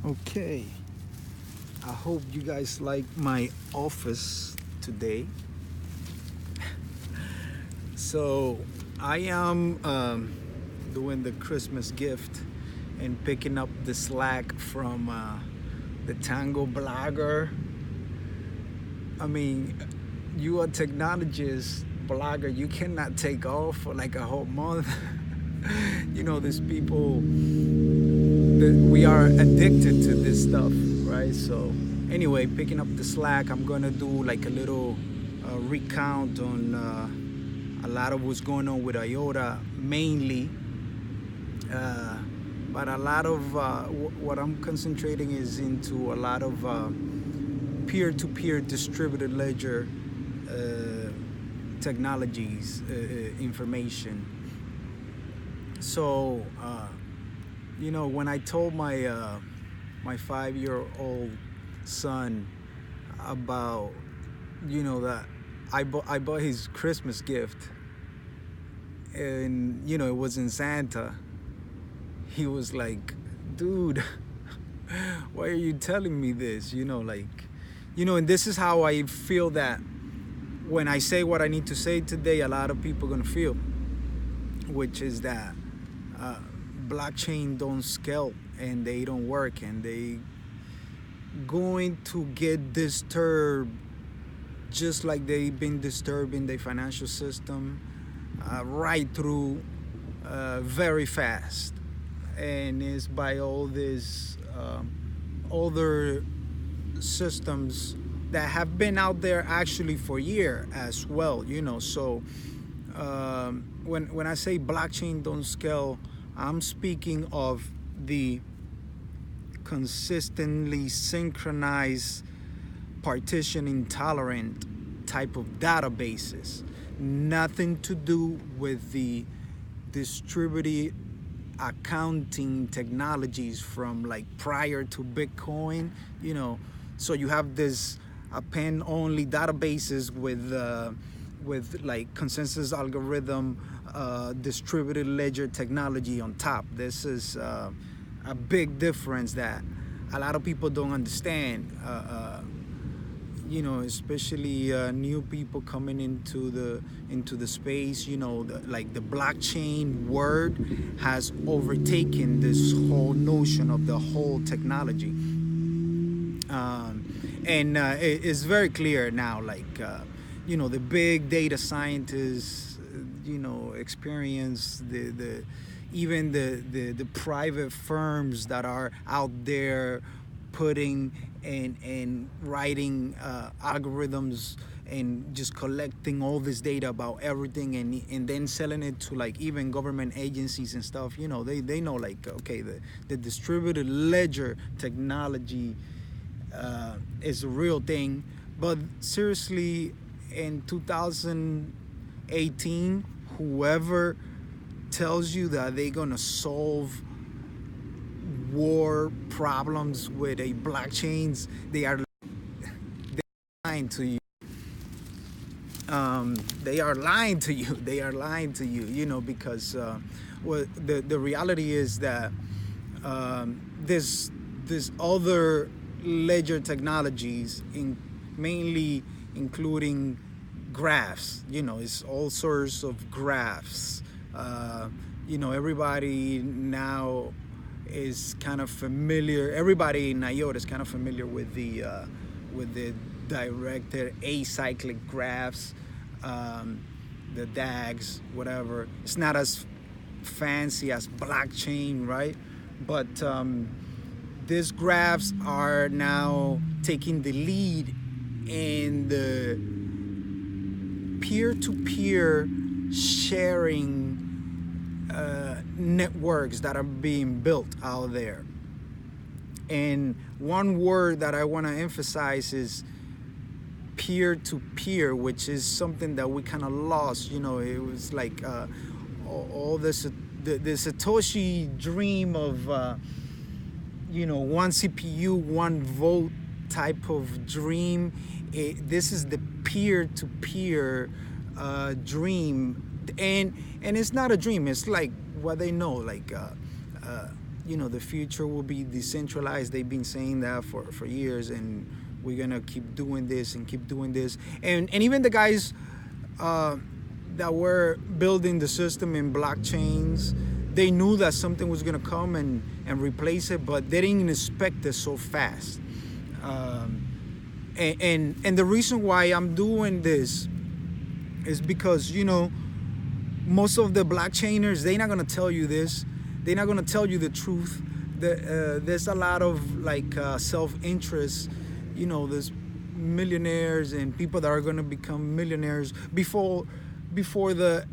Okay, I hope you guys like my office today. So, I am doing the Christmas gift and picking up the slack from the Tango blogger. I mean, you are technologist blogger, you cannot take off for like a whole month. There's people that we are addicted to this stuff, right? So, anyway, picking up the slack, I'm gonna do like a little recount on a lot of what's going on with IOTA, mainly. Uh, but a lot of what I'm concentrating is into a lot of peer-to-peer distributed ledger uh, technologies, information. So, when I told my 5-year-old son about, that I bought his Christmas gift, and it wasn't Santa, he was like, "Dude, why are you telling me this?" And this is how I feel that when I say what I need to say today, a lot of people are gonna feel, which is that blockchain don't scale and they don't work, and they going to get disturbed just like they've been disturbing the financial system right through very fast. And it's by all these other systems that have been out there actually for years as well. So when I say blockchain don't scale, I'm speaking of the consistently synchronized, partition intolerant type of databases. Nothing to do with the distributed accounting technologies from like prior to Bitcoin. So you have this append only databases with like consensus algorithm, distributed ledger technology on top. This is a big difference that a lot of people don't understand. Especially new people coming into the space. Like the blockchain word has overtaken this whole notion of the whole technology, and it's very clear now. Like the big data scientists, experience the even the private firms that are out there putting and writing algorithms and just collecting all this data about everything, and then selling it to like even government agencies and stuff. They know, like, okay, the distributed ledger technology is a real thing. But seriously, in 2018, whoever tells you that they're gonna solve war problems with a blockchains, they are lying to you. They are lying to you. They are lying to you. Because the reality is that this other ledger technologies, mainly including graphs. It's all sorts of graphs. Everybody now is kind of familiar. Everybody in IOTA is kind of familiar with the directed acyclic graphs, the DAGs, whatever. It's not as fancy as blockchain, right? But these graphs are now taking the lead in the peer-to-peer sharing networks that are being built out there. And one word that I want to emphasize is peer-to-peer, which is something that we kind of lost. It was like all this the Satoshi dream of one CPU, one vote type of dream. This is the peer-to-peer dream, and it's not a dream. It's like what they know, like the future will be decentralized. They've been saying that for years, and we're gonna keep doing this and keep doing this. And even the guys that were building the system in blockchains, they knew that something was gonna come and replace it, but they didn't expect it so fast. And the reason why I'm doing this is because, most of the blockchainers, they're not gonna tell you this. They're not gonna tell you the truth. There's a lot of self-interest. There's millionaires and people that are gonna become millionaires before the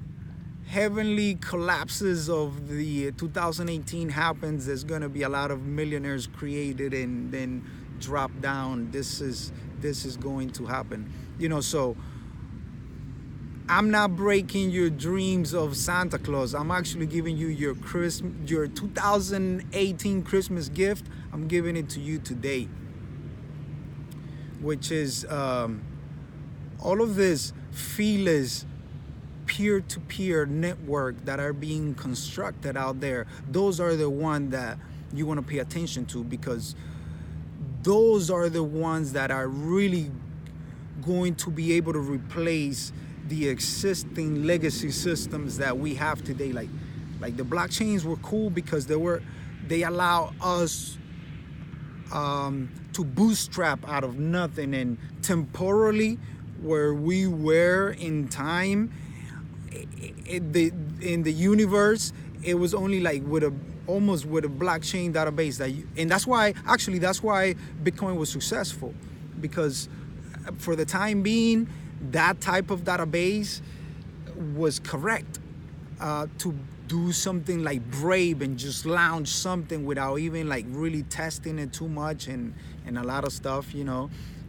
heavenly collapses of the 2018 happens. There's gonna be a lot of millionaires created and then drop down. This is going to happen. So I'm not breaking your dreams of Santa Claus. I'm actually giving you your 2018 Christmas gift. I'm giving it to you today, which is all of this feelers peer-to-peer network that are being constructed out there. Those are the ones that you want to pay attention to, because those are the ones that are really going to be able to replace the existing legacy systems that we have today. Like the blockchains were cool because they allow us to bootstrap out of nothing, and temporally where we were in time in the universe, it was only like almost with a blockchain database and that's why Bitcoin was successful, because for the time being that type of database was correct to do something like brave and just launch something without even really testing it too much and a lot of stuff,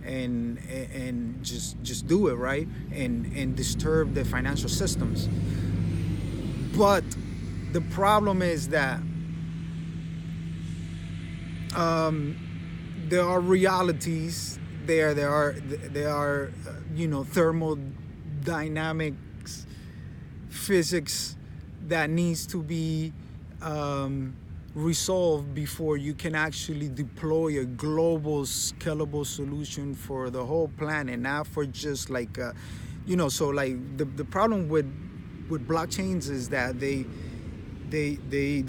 and just do it right and disturb the financial systems. But the problem is that there are realities there are thermodynamics, physics that needs to be resolved before you can actually deploy a global scalable solution for the whole planet, not for just the problem with blockchains is that they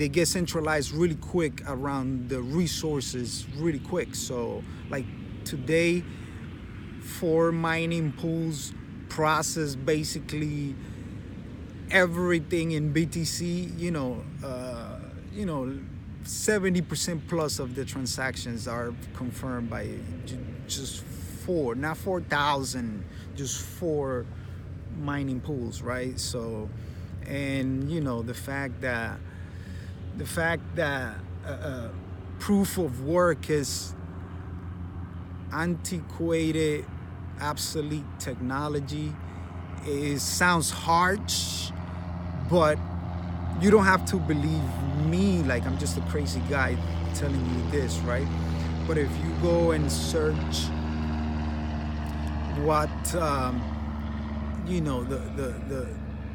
get centralized really quick around the resources really quick. So today, 4 mining pools process basically everything in BTC. 70% plus of the transactions are confirmed by just 4, not 4,000, just 4 mining pools, right? So, and the fact that proof of work is antiquated, obsolete technology. It sounds harsh, but you don't have to believe me like I'm just a crazy guy telling you this, right? But if you go and search what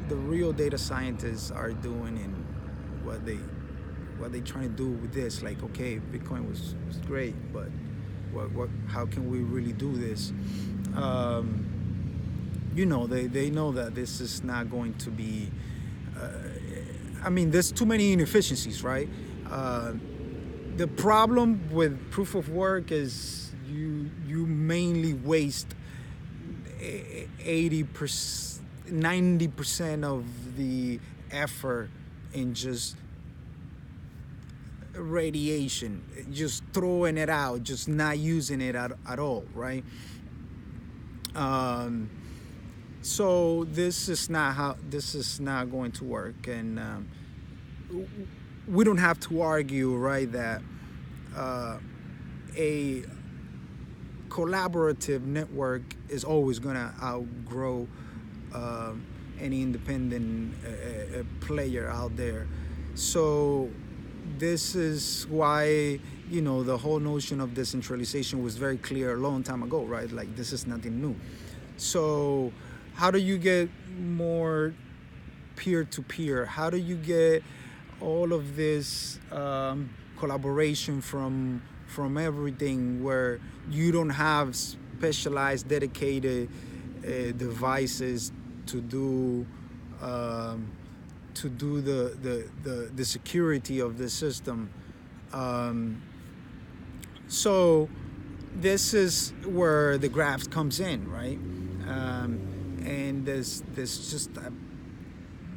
the real data scientists are doing and what they trying to do with this, okay, Bitcoin was great, but how can we really do this? They know that this is not going to be there's too many inefficiencies, right? The problem with proof of work is you mainly waste 80%, 90% of the effort in just radiation, just throwing it out, just not using it at all, right? So this is not going to work, and we don't have to argue, right, that a collaborative network is always going to outgrow any independent player out there. So this is why the whole notion of decentralization was very clear a long time ago, right? This is nothing new. So how do you get more peer-to-peer? How do you get all of this collaboration from everything, where you don't have specialized, dedicated devices to do the security of the system. So this is where the graphs comes in, right? And there's just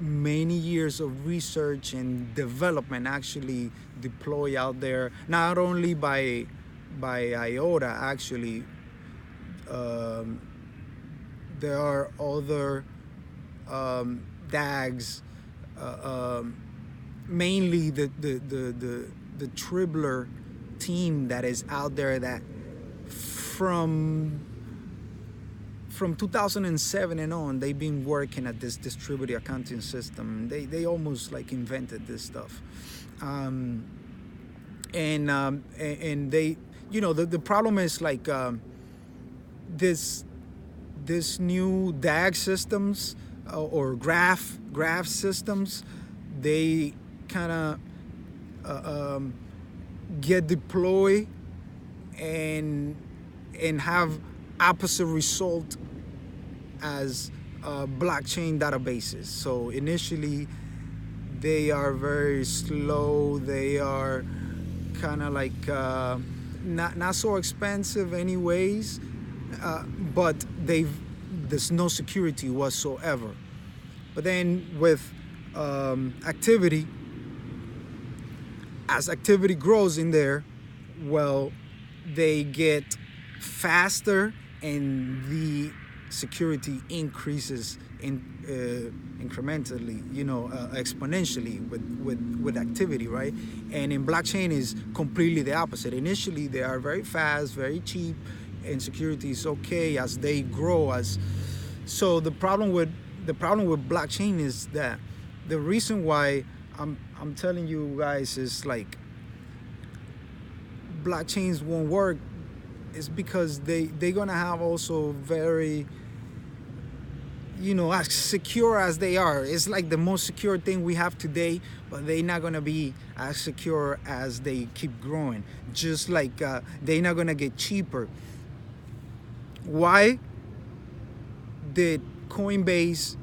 many years of research and development actually deploy out there, not only by IOTA. Actually, there are other DAGs, mainly the Tribler team that is out there, that from 2007 and on, they've been working at this distributed accounting system. They almost like invented this stuff, and they, the problem is like this new DAG systems or graph systems, they kind of get deployed and have opposite result as blockchain databases. So initially they are very slow, they are kind of like not so expensive anyways, but there's no security whatsoever. But then with activity, as activity grows in there, well, they get faster and the security increases incrementally, exponentially with activity, right? And in blockchain is completely the opposite. Initially, they are very fast, very cheap, and security is okay as they grow. So the problem with blockchain is that the reason why I'm telling you guys is like blockchains won't work is because they're gonna have also very, as secure as they are. It's like the most secure thing we have today, but they're not gonna be as secure as they keep growing. Just like they're not gonna get cheaper. Why did Coinbase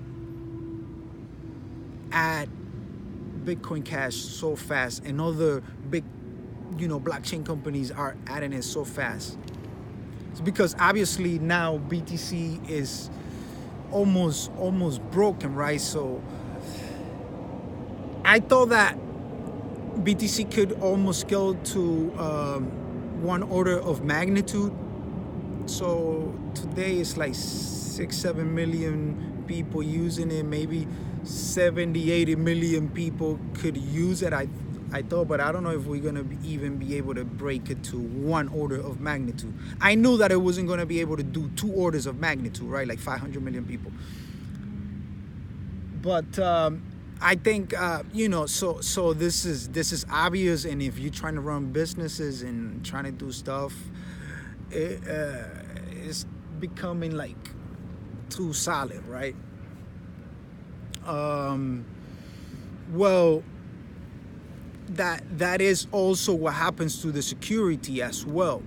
add Bitcoin Cash so fast, and other big, blockchain companies are adding it so fast? It's because obviously now BTC is almost broken, right? So I thought that BTC could almost go to one order of magnitude. So today it's like 6-7 million people using it, maybe 70-80 million people could use it, I thought, but I don't know if we're gonna even be able to break it to one order of magnitude. I knew that it wasn't gonna be able to do 2 orders of magnitude, right? Like 500 million people. But I think so this is obvious, and if you're trying to run businesses and trying to do stuff, it's becoming like too solid, right? Well, that is also what happens to the security as well.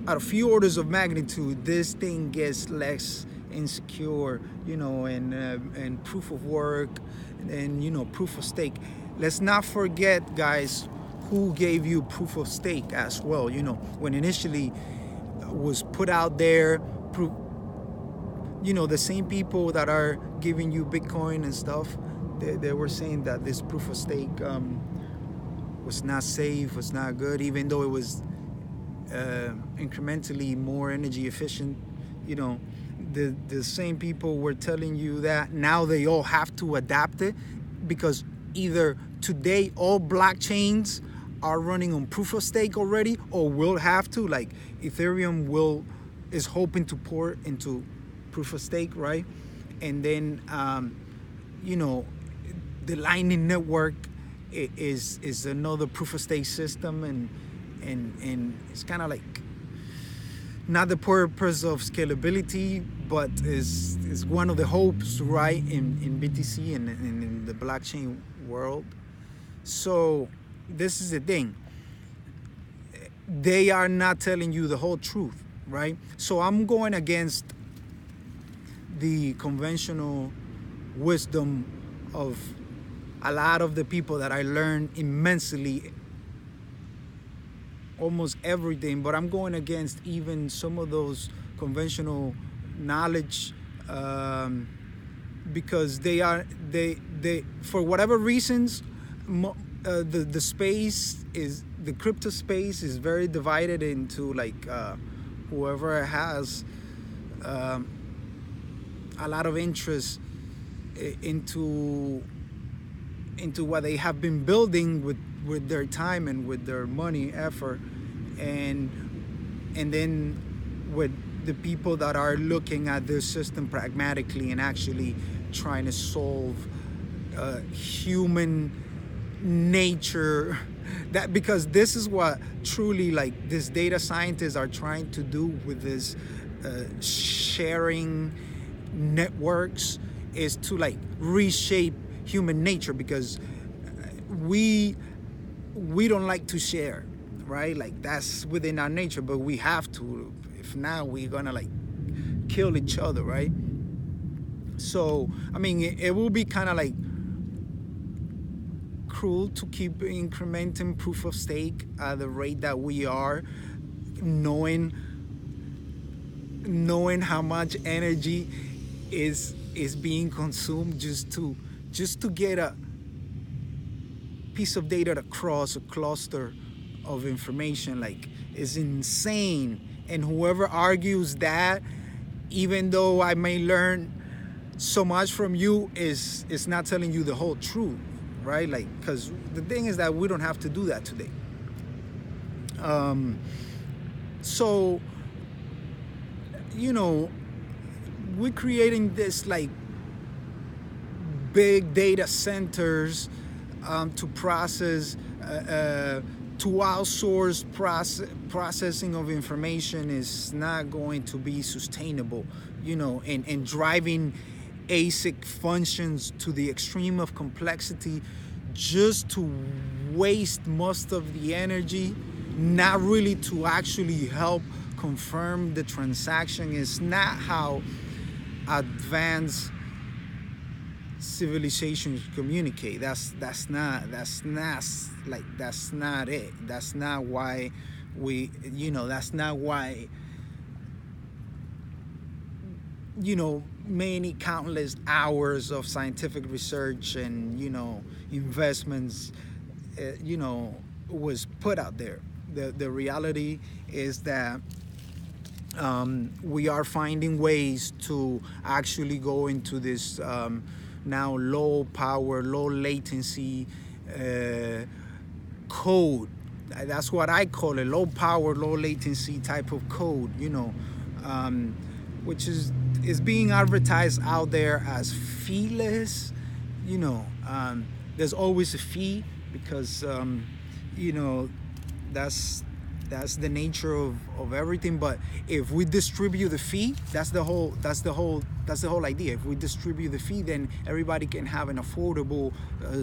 At a few orders of magnitude, this thing gets less insecure, and proof of work, and proof of stake. Let's not forget, guys, who gave you proof of stake as well. When initially was put out there, the same people that are giving you Bitcoin and stuff, they were saying that this proof of stake was not safe, was not good, even though it was incrementally more energy efficient. The same people were telling you that. Now they all have to adapt it, because either today all blockchains are running on proof of stake already, or will have to, like Ethereum is hoping to port into proof of stake, right? And then the Lightning Network is another proof of stake system, and it's kind of like not the purpose of scalability, but is one of the hopes, right, in BTC and in the blockchain world. So this is the thing. They are not telling you the whole truth, right? So I'm going against the conventional wisdom of a lot of the people that I learned immensely, almost everything, but I'm going against even some of those conventional knowledge, because they for whatever reasons, the space is, the crypto space is very divided into like whoever has a lot of interest into what they have been building with their time and with their money effort, and then with the people that are looking at this system pragmatically and actually trying to solve human nature. That, because this is what truly like these data scientists are trying to do with this sharing networks, is to like reshape human nature, because we don't like to share, right? Like that's within our nature, but we have to. If not, we're gonna like kill each other, right? So I mean, it will be kind of like cruel to keep incrementing proof of stake at the rate that we are, knowing how much energy is being consumed just to get a piece of data across a cluster of information. Like, is insane. And whoever argues that, even though I may learn so much from you, is not telling you the whole truth, right? Like, because the thing is that we don't have to do that today. So, you know, we're creating this like big data centers to process, to outsource processing of information is not going to be sustainable, you know, and driving ASIC functions to the extreme of complexity just to waste most of the energy, not really to actually help confirm the transaction, is not how advanced civilizations communicate. That's not it. That's not why we, you know, that's not why, you know, many countless hours of scientific research and, you know, investments, you know, was put out there. The reality is that we are finding ways to actually go into this now low power, low latency code. That's what I call it, low power, low latency type of code, you know, which is being advertised out there as feeless. You know, there's always a fee, because you know, that's the nature of everything. But if we distribute the fee, that's the whole idea. If we distribute the fee, then everybody can have an affordable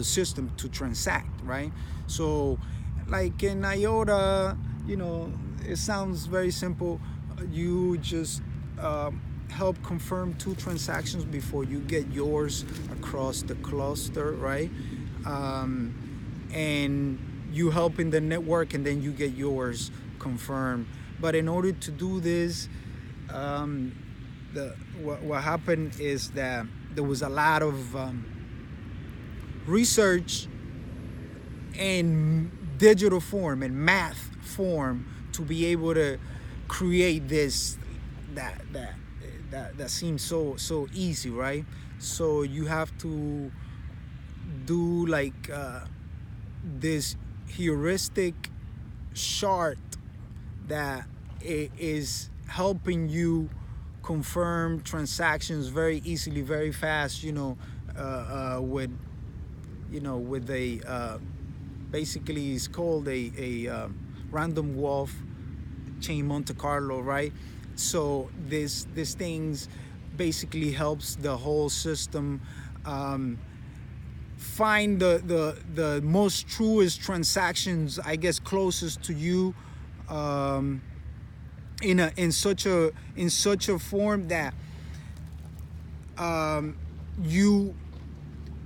system to transact, right? So like in IOTA, you know, it sounds very simple. You just help confirm 2 transactions before you get yours across the cluster, right? And you help in the network, and then you get yours confirmed. But in order to do this, what happened is that there was a lot of research in digital form and math form to be able to create this that seems so easy, right? So you have to do like this heuristic chart that is helping you confirm transactions very easily, very fast, you know, with a basically it's called a random walk chain Monte Carlo, right? So this things basically helps the whole system find the most truest transactions, I guess, closest to you, in such a form that you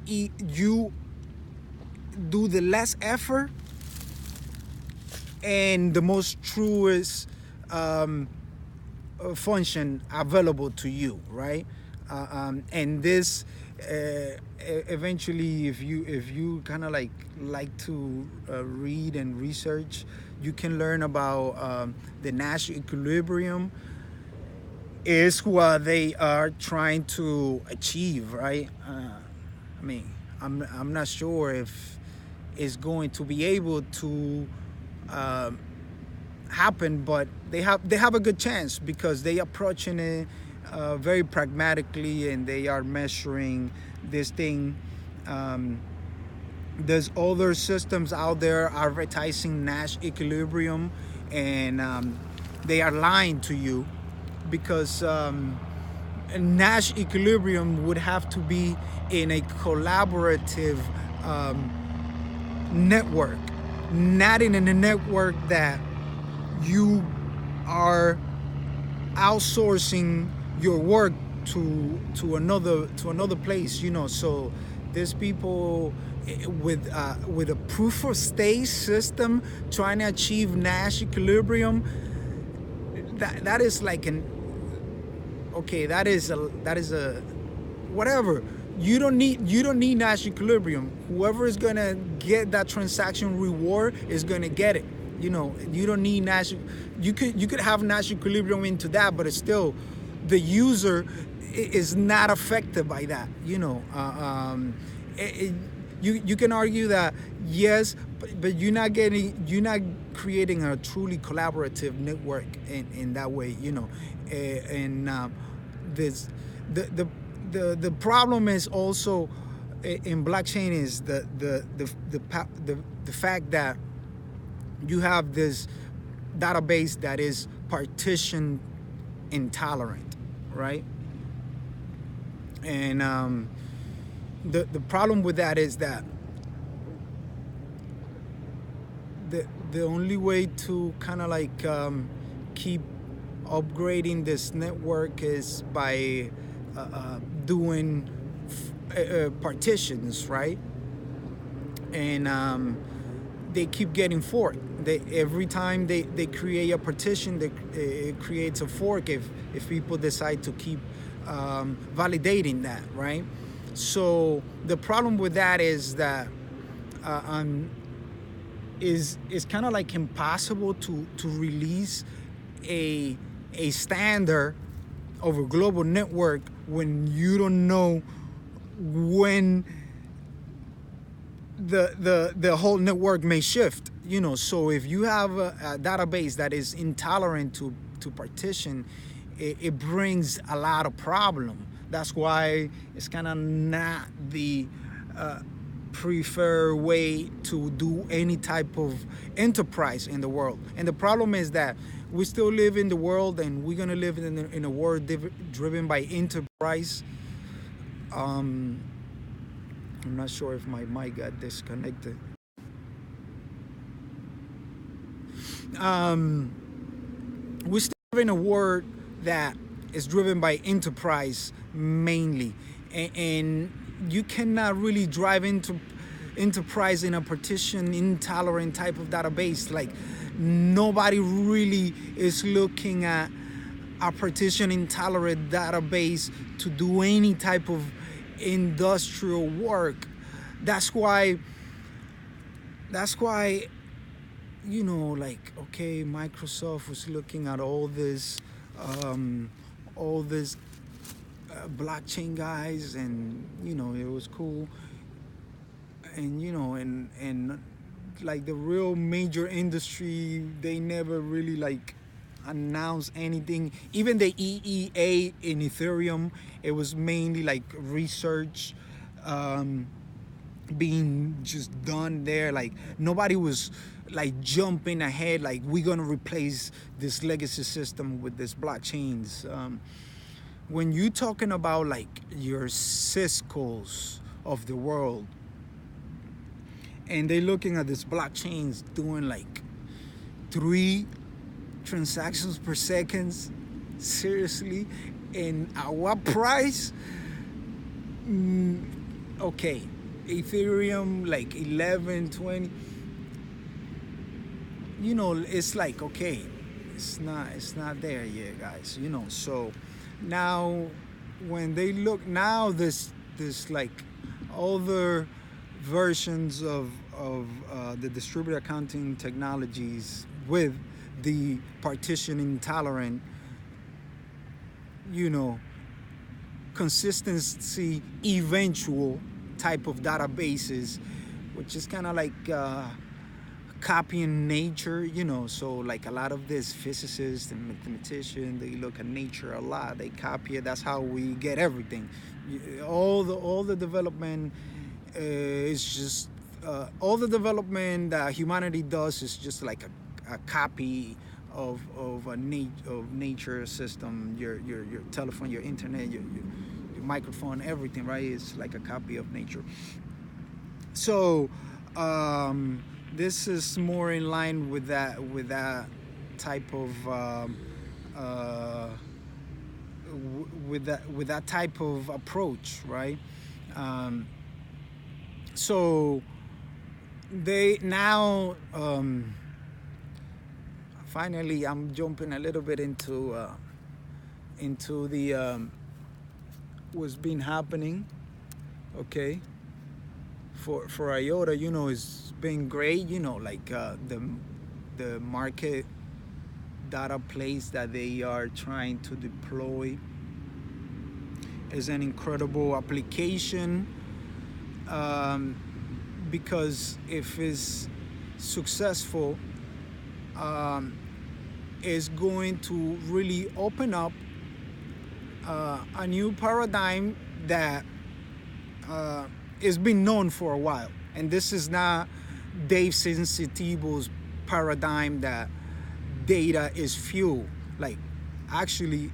you do the less effort and the most truest function available to you, right? And this eventually, if you kind of like to read and research, you can learn about the Nash equilibrium is what they are trying to achieve, right? I mean, I'm not sure if it's going to be able to happen, but they have a good chance because they approaching it very pragmatically, and they are measuring this thing. There's other systems out there advertising Nash equilibrium, and they are lying to you, because Nash equilibrium would have to be in a collaborative network, not in a network that you are outsourcing your work to another place, So there's people with a proof of stake system trying to achieve Nash equilibrium. That is like that is a whatever. You don't need Nash equilibrium. Whoever is gonna get that transaction reward is gonna get it. You don't need Nash. You could have Nash equilibrium into that, but it's still the user is not affected by that. You can argue that yes, but you're not creating a truly collaborative network in that way. This the problem is also in blockchain is the fact that you have this database that is partition intolerant, right? And the problem with that is that the only way to kind of keep upgrading this network is by doing partitions, right? And they keep getting forked. Every time they create a partition, it creates a fork if people decide to keep validating that, right? So the problem with that is that is kind of impossible to release a standard of a global network when you don't know when the whole network may shift. So if you have a database that is intolerant to partition, it brings a lot of problem. That's why it's kind of not the preferred way to do any type of enterprise in the world. And the problem is that we still live in the world, and we're gonna live in a world driven by enterprise. I'm not sure if my mic got disconnected. We still live in a world that is driven by enterprise mainly, and you cannot really drive into enterprise in a partition intolerant type of database. Nobody really is looking at a partition intolerant database to do any type of industrial work. That's why Microsoft was looking at all this blockchain guys, and it was cool, and and the real major industry, they never really announce anything. Even the EEA in Ethereum, it was mainly research being just done there. Nobody was jumping ahead, we're gonna replace this legacy system with this blockchains. When you talking about your Cisco's of the world, and they looking at this blockchains doing like 3 transactions per second. Seriously, and at what price? Okay, Ethereum like 11, 20. It's like, okay, it's not there yet, guys. So now when they look now, this like other versions of the distributed accounting technologies with the partition intolerant, consistency eventual type of databases, which is kind of like copying nature. So like a lot of these physicists and mathematicians, they look at nature a lot, they copy it. That's how we get everything. All the development is just all the development that humanity does is just like a copy of nature system. Your telephone, your internet, your microphone, everything, right? It's like a copy of nature. So this is more in line with that type of with that type of approach, right? So they now finally, I'm jumping a little bit into the what's been happening. Okay, for IOTA, it's been great. Like the market data place that they are trying to deploy is an incredible application, because if it's successful, is going to really open up a new paradigm that has been known for a while. And this is not Dave Sensitivo's paradigm that data is fuel. Like, actually,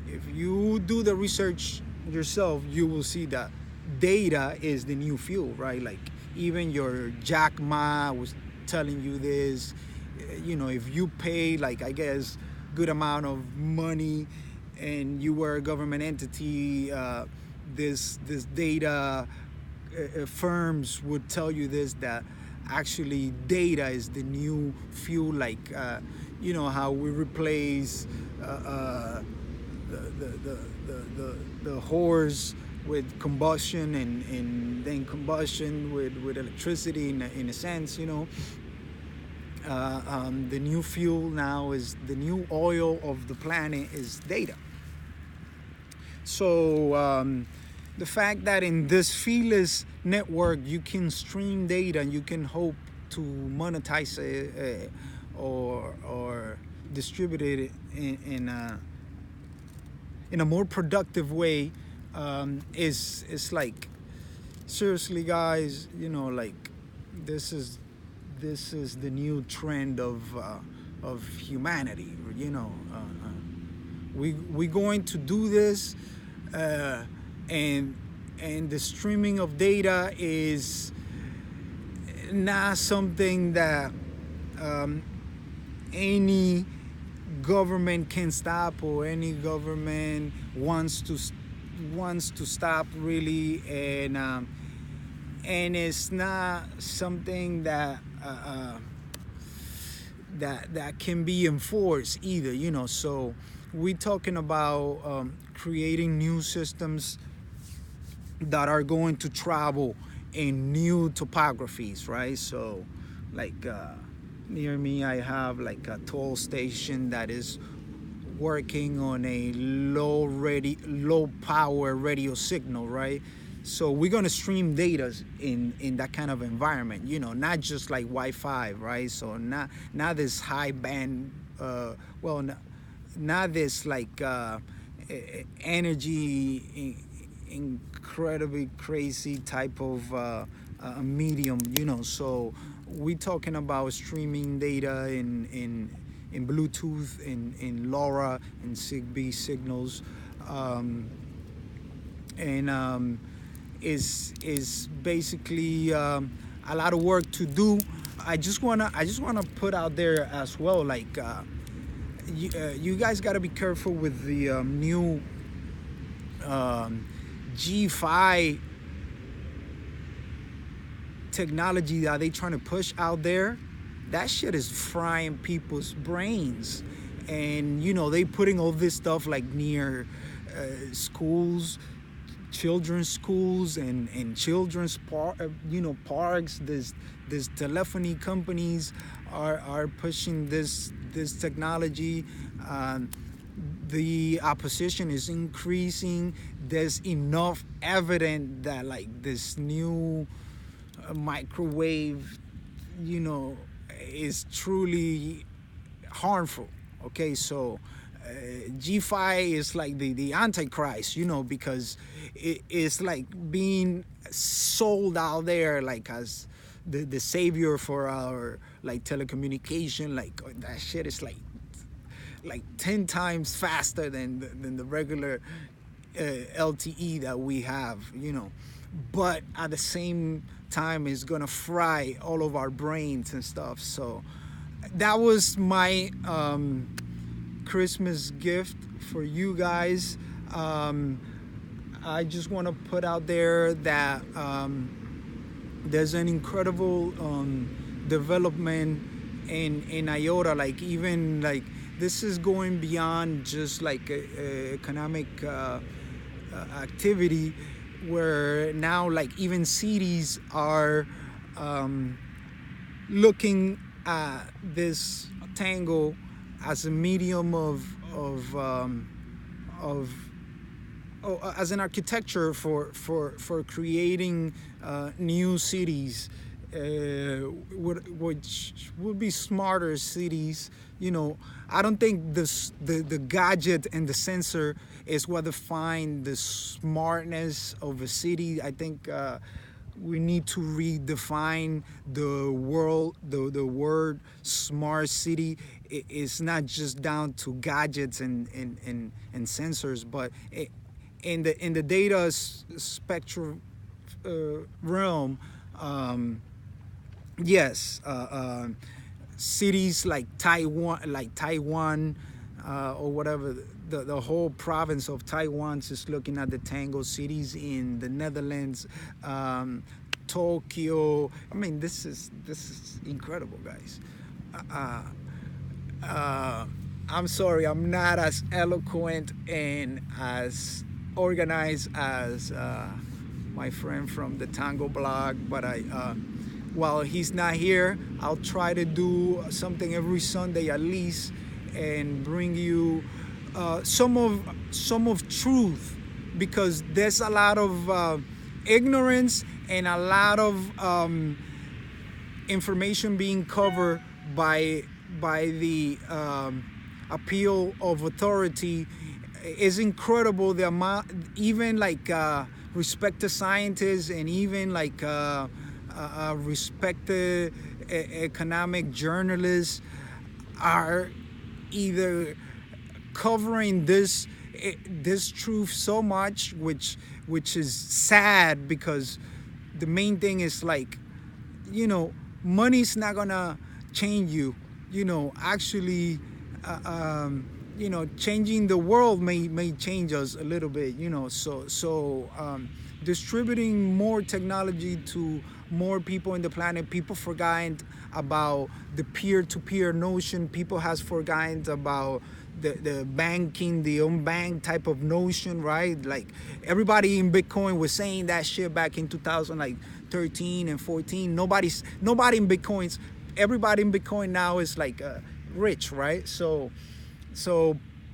if you do the research yourself, you will see that data is the new fuel, right? Like, even your Jack Ma was telling you this. If you pay, like, I guess, good amount of money and you were a government entity, this data firms would tell you this, that actually data is the new fuel. Like, how we replace the horse with combustion, and then combustion with electricity in a sense. The new fuel now is the new oil of the planet is data. So the fact that in this feeless network you can stream data and you can hope to monetize it or distribute it in a more productive way, is like, seriously, guys, like, this is the new trend of humanity. We're going to do this, and the streaming of data is not something that any government can stop, or any government wants to stop, really. And it's not something that that can be enforced either. So we're talking about creating new systems that are going to travel in new topographies, right? So, like, near me, I have like a toll station that is working on a low power radio signal, right? So we're gonna stream data in that kind of environment, not just like Wi-Fi, right? So not this high band, not this like energy incredibly crazy type of medium, So we're talking about streaming data in Bluetooth, in LoRa, and Zigbee signals, and is basically a lot of work to do. I just wanna put out there as well, like you guys gotta be careful with the new G5 technology that they trying to push out there. That shit is frying people's brains, and they putting all this stuff like near schools, children's schools, and children's parks. This telephony companies are pushing this technology. The opposition is increasing. There's enough evidence that like this new microwave is truly harmful. Okay, so G5 is like the antichrist, because it is like being sold out there like as the savior for our like telecommunication. Like that shit is like 10 times faster than the regular LTE that we have, but at the same time it's gonna fry all of our brains and stuff. So that was my Christmas gift for you guys. I just want to put out there that there's an incredible development in IOTA. Like even like this is going beyond just like economic activity, where now like even cities are looking at this tango as a medium as an architecture for creating new cities, which would be smarter cities. I don't think the gadget and the sensor is what define the smartness of a city. I think we need to redefine the word smart city. It's not just down to gadgets and sensors, but in the data spectrum realm, yes, cities like Taiwan, or whatever, the whole province of Taiwan is looking at the tango cities in the Netherlands, Tokyo. I mean, this is incredible, guys. I'm sorry, I'm not as eloquent and as organized as my friend from the Tango blog, but while he's not here, I'll try to do something every Sunday at least and bring you some of truth, because there's a lot of ignorance and a lot of information being covered by the appeal of authority. Is incredible the amount, even like respected scientists and even like respected economic journalists are either covering this truth so much, which is sad, because the main thing is like, money's not gonna change you. Actually, changing the world may change us a little bit. So distributing more technology to more people in the planet. People forgot about the peer-to-peer notion. People has forgotten about the banking, the unbanked type of notion, right? Like everybody in Bitcoin was saying that shit back in 2013 and 14. Nobody in Bitcoin's. Everybody in Bitcoin now is like rich, right? So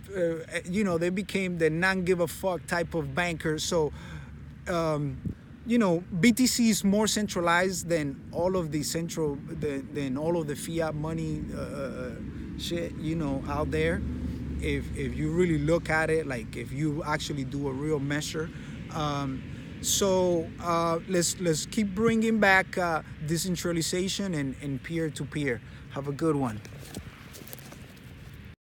they became the non-give-a-fuck type of banker. So BTC is more centralized than all of the than all of the fiat money shit out there. If you really look at it, like if you actually do a real measure. So let's keep bringing back decentralization and peer-to-peer. Have a good one.